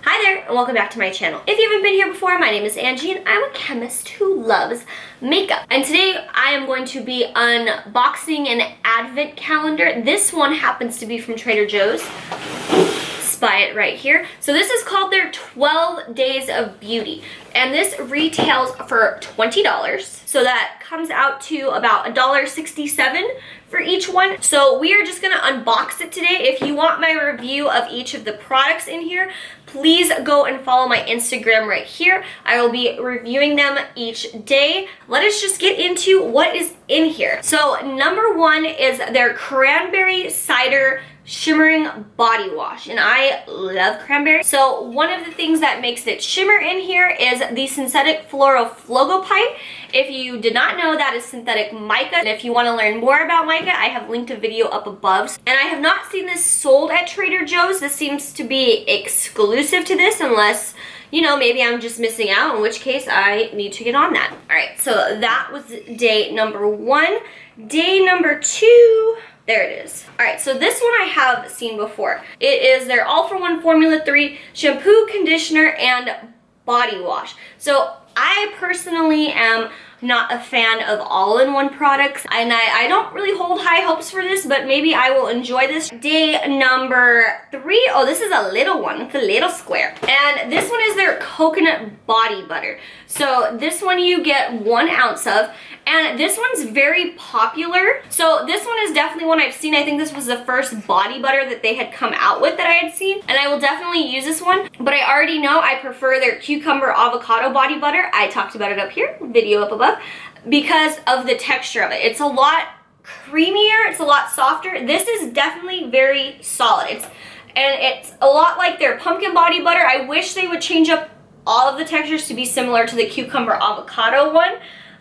Hi there, and welcome back to my channel. If you haven't been here before, my name is Angie, and I'm a chemist who loves makeup. And today I am going to be unboxing an advent calendar. This one happens to be from Trader Joe's. Spy it right here. So this is called their 12 Days of Beauty, and this retails for $20. So that comes out to about $1.67 for each one. So we are just gonna unbox it today. If you want my review of each of the products in here, please go and follow my Instagram right here. I will be reviewing them each day. Let us just get into what is in here. So number one is their cranberry cider shimmering body wash, and I love cranberry. So one of the things that makes it shimmer in here is the synthetic floral flogopite. If you did not know, that is synthetic mica. And if you want to learn more about mica, I have linked a video up above. And I have not seen this sold at Trader Joe's. This seems to be exclusive to this, unless, you know, maybe I'm just missing out, in which case I need to get on that. All right, so that was day number one. Day number two, there it is. All right, so this one I have seen before. It is their All-for-One Formula 3 shampoo, conditioner, and body wash. So I personally am not a fan of all-in-one products, and I don't really hold high hopes for this, but maybe I will enjoy this. Day number three, oh, this is a little one. It's a little square. And this one is their coconut body butter. So this one you get 1 ounce of, and this one's very popular. So this one is definitely one I've seen. I think this was the first body butter that they had come out with that I had seen, and I will definitely use this one. But I already know I prefer their cucumber avocado body butter. I talked about it up here, video up above, because of the texture of it. It's a lot creamier, it's a lot softer. This is definitely very solid. It's a lot like their pumpkin body butter. I wish they would change up all of the textures to be similar to the cucumber avocado one,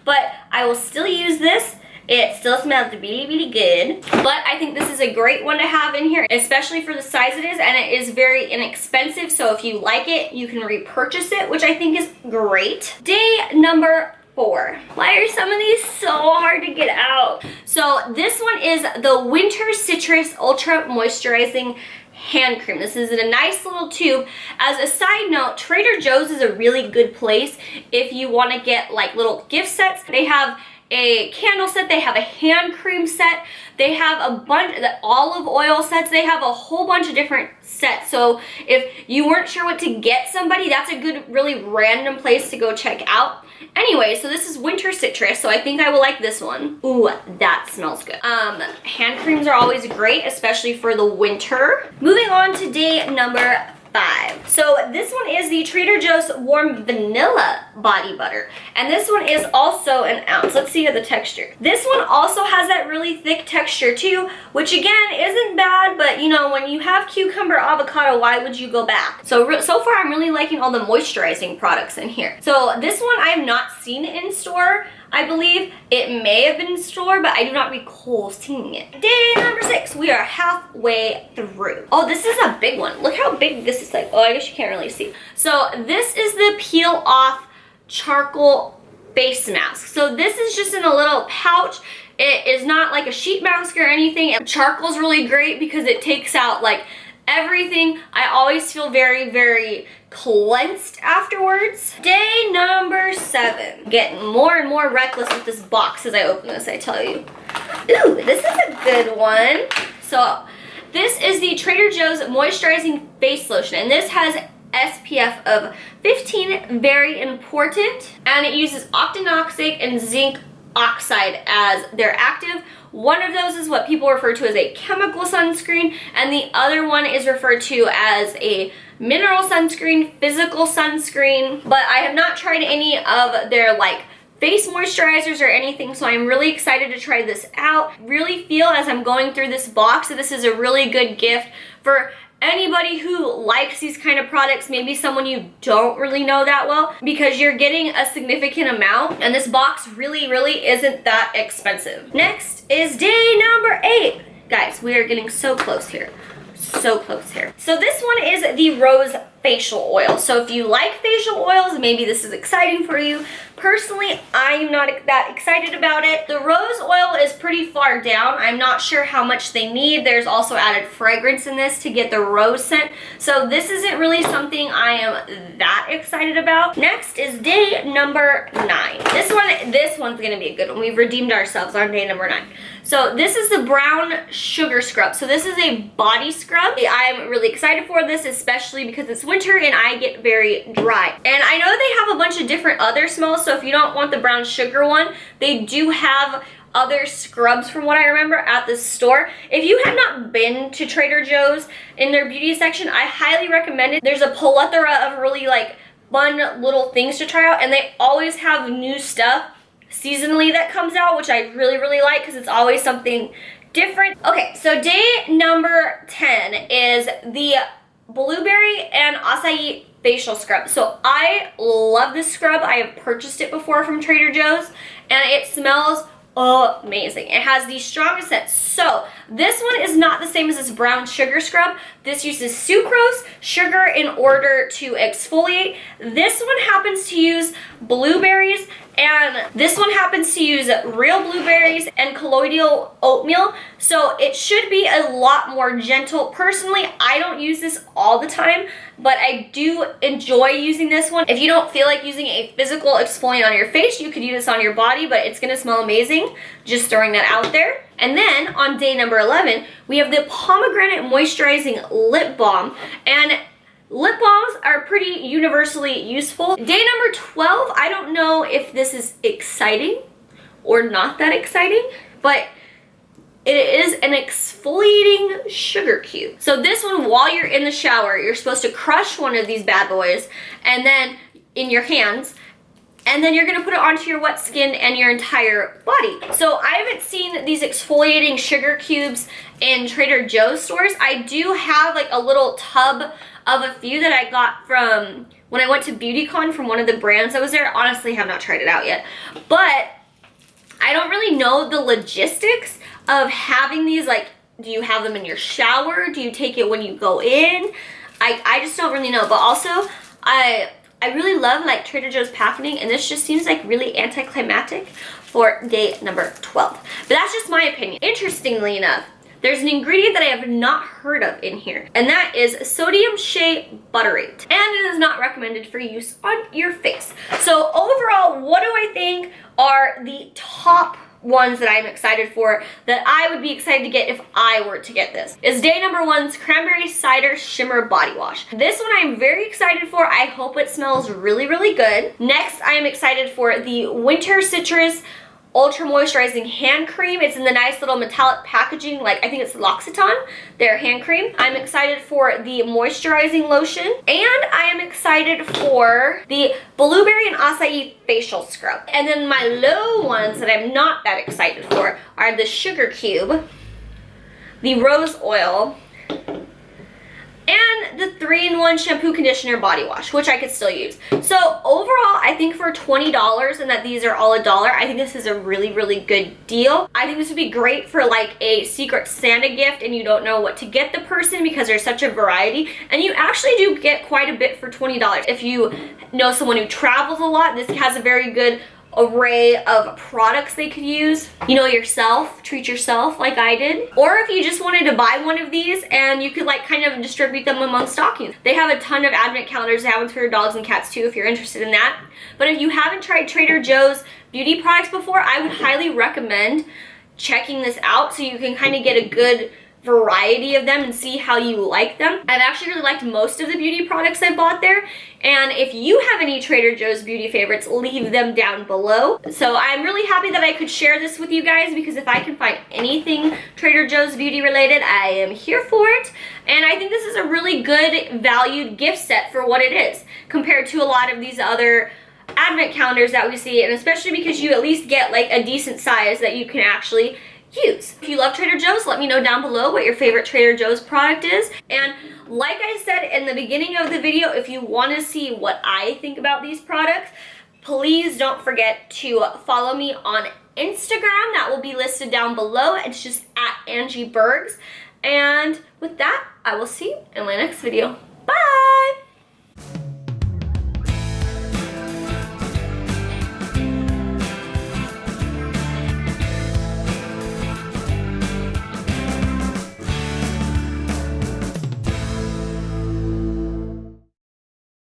but I will still use this. It still smells really, really good. But I think this is a great one to have in here, especially for the size it is, and it is very inexpensive. So if you like it, you can repurchase it, which I think is great. Day number 4. Why are some of these so hard to get out? So this one is the Winter Citrus Ultra Moisturizing Hand Cream. This is in a nice little tube. As a side note, Trader Joe's is a really good place if you want to get like little gift sets. They have a candle set, they have a hand cream set, they have a bunch of the olive oil sets, they have a whole bunch of different sets. So if you weren't sure what to get somebody, that's a good, really random place to go check out. Anyway, so this is Winter Citrus, so I think I will like this one. Ooh, that smells good. Hand creams are always great, especially for the winter. Moving on to day number 5. So this one is the Trader Joe's Warm Vanilla Body Butter. And this one is also an ounce. Let's see the texture. This one also has that really thick texture too, which again isn't bad, but you know, when you have cucumber avocado, why would you go back? So far I'm really liking all the moisturizing products in here. So this one I have not seen in store. I believe it may have been in store, but I do not recall seeing it. Day number 6, we are halfway through. Oh, this is a big one. Look how big this is. Like, oh, I guess you can't really see. So this is the peel off charcoal face mask. So this is just in a little pouch. It is not like a sheet mask or anything. Charcoal is really great because it takes out like everything. I always feel very, very cleansed afterwards. Day number 7. Getting more and more reckless with this box as I open this, I tell you. Ooh, this is a good one. So this is the Trader Joe's Moisturizing Face Lotion, and this has SPF of 15, very important, and it uses octinoxate and zinc oxide as their active. One of those is what people refer to as a chemical sunscreen, and the other one is referred to as a mineral sunscreen, physical sunscreen. But I have not tried any of their like face moisturizers or anything, so I'm really excited to try this out. Really feel as I'm going through this box that this is a really good gift for anybody who likes these kind of products, maybe someone you don't really know that well, because you're getting a significant amount, and this box really, really isn't that expensive. Next is day number 8. Guys, we are getting so close here. So close here. So this one is the Rose facial oil. So if you like facial oils, maybe this is exciting for you. Personally, I'm not that excited about it. The rose oil is pretty far down. I'm not sure how much they need. There's also added fragrance in this to get the rose scent. So this isn't really something I am that excited about. Next is day number 9. This one's gonna be a good one. We've redeemed ourselves on day number 9. So this is the brown sugar scrub. So this is a body scrub. I'm really excited for this, especially because it's winter and I get very dry. And I know they have a bunch of different other smells, so if you don't want the brown sugar one, they do have other scrubs from what I remember at the store. If you have not been to Trader Joe's in their beauty section, I highly recommend it. There's a plethora of really like fun little things to try out, and they always have new stuff seasonally that comes out, which I really, really like because it's always something different. Okay, so day number 10 is the blueberry and acai facial scrub. So I love this scrub. I have purchased it before from Trader Joe's and it smells amazing. It has the strongest scent. So this one is not the same as this brown sugar scrub. This uses sucrose, sugar in order to exfoliate. This one happens to use blueberries, and this one happens to use real blueberries and colloidal oatmeal. So it should be a lot more gentle. Personally, I don't use this all the time, but I do enjoy using this one. If you don't feel like using a physical exfoliant on your face, you could use this on your body, but it's gonna smell amazing. Just throwing that out there. And then on day number 11, we have the pomegranate moisturizing lip balm. And lip balms are pretty universally useful. Day number 12, I don't know if this is exciting or not that exciting, but it is an exfoliating sugar cube. So this one, while you're in the shower, you're supposed to crush one of these bad boys and then in your hands, and then you're gonna put it onto your wet skin and your entire body. So I haven't seen these exfoliating sugar cubes in Trader Joe's stores. I do have like a little tub of a few that I got from when I went to BeautyCon from one of the brands that was there. Honestly, have not tried it out yet. But I don't really know the logistics of having these. Like, do you have them in your shower? Do you take it when you go in? I just don't really know. But also, I really love like Trader Joe's packaging, and this just seems like really anticlimactic for day number 12. But that's just my opinion. Interestingly enough, there's an ingredient that I have not heard of in here, and that is sodium shea butyrate. And it is not recommended for use on your face. So overall, what do I think are the top ones that I'm excited for, that I would be excited to get if I were to get this, is day number 1's Cranberry Cider Shimmer Body Wash. This one I'm very excited for. I hope it smells really, really good. Next, I am excited for the Winter Citrus Ultra Moisturizing Hand Cream. It's in the nice little metallic packaging, like I think it's L'Occitane, their hand cream. I'm excited for the moisturizing lotion, and I am excited for the Blueberry and Acai Facial Scrub. And then my low ones that I'm not that excited for are the Sugar Cube, the Rose Oil, and the 3-in-1 shampoo, conditioner, body wash, which I could still use. So overall, I think for $20 and that these are all $1, I think this is a really, really good deal. I think this would be great for like a Secret Santa gift and you don't know what to get the person because there's such a variety, and you actually do get quite a bit for $20. If you know someone who travels a lot, this has a very good array of products they could use. You know, yourself, treat yourself like I did. Or if you just wanted to buy one of these and you could like kind of distribute them among stockings. They have a ton of advent calendars. They have ones for your dogs and cats too if you're interested in that. But if you haven't tried Trader Joe's beauty products before, I would highly recommend checking this out so you can kind of get a good variety of them and see how you like them. I've actually really liked most of the beauty products I bought there, and if you have any Trader Joe's beauty favorites, leave them down below. So I'm really happy that I could share this with you guys, because if I can find anything Trader Joe's beauty related, I am here for it. And I think this is a really good valued gift set for what it is compared to a lot of these other advent calendars that we see, and especially because you at least get like a decent size that you can actually use. If you love Trader Joe's, let me know down below what your favorite Trader Joe's product is. And like I said in the beginning of the video, if you want to see what I think about these products, please don't forget to follow me on Instagram. That will be listed down below. It's just at Angie Burgs. And with that, I will see you in my next video. Bye!